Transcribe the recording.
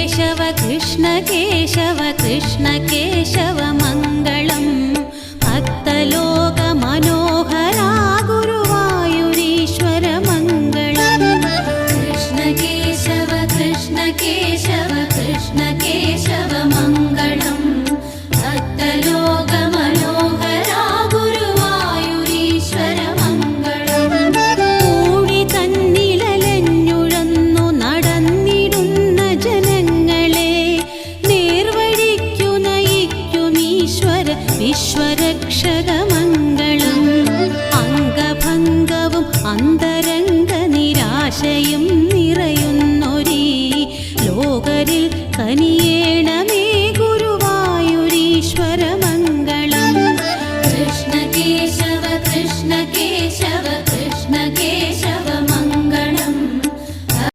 കേശവ കൃഷ്ണ കേശവ കൃഷ്ണ കേശവ മംഗളം ഭക്തലോക മനോഹരാ ഗുരുവായൂരീശ്വര മംഗളം കൃഷ്ണ കേശവ കൃഷ്ണ കേശവ കൃഷ്ണ കേശവ മംഗളം ഭക്തലോക മനോഹരാ ഗുരുവായൂരീശ്വര മംഗളം കൂടി തന്നിലലഞ്ഞുഴന്നു നടന്നിടുന്ന ജനങ്ങളെ നേർവഴിക്കു നയിക്കുമീശ്വര വിശ്വരക്ഷക മംഗളം അംഗഭംഗവും അന്തരംഗ നിരാശയും നിറയുന്നൊരീ ലോകരിൽ തനിയെ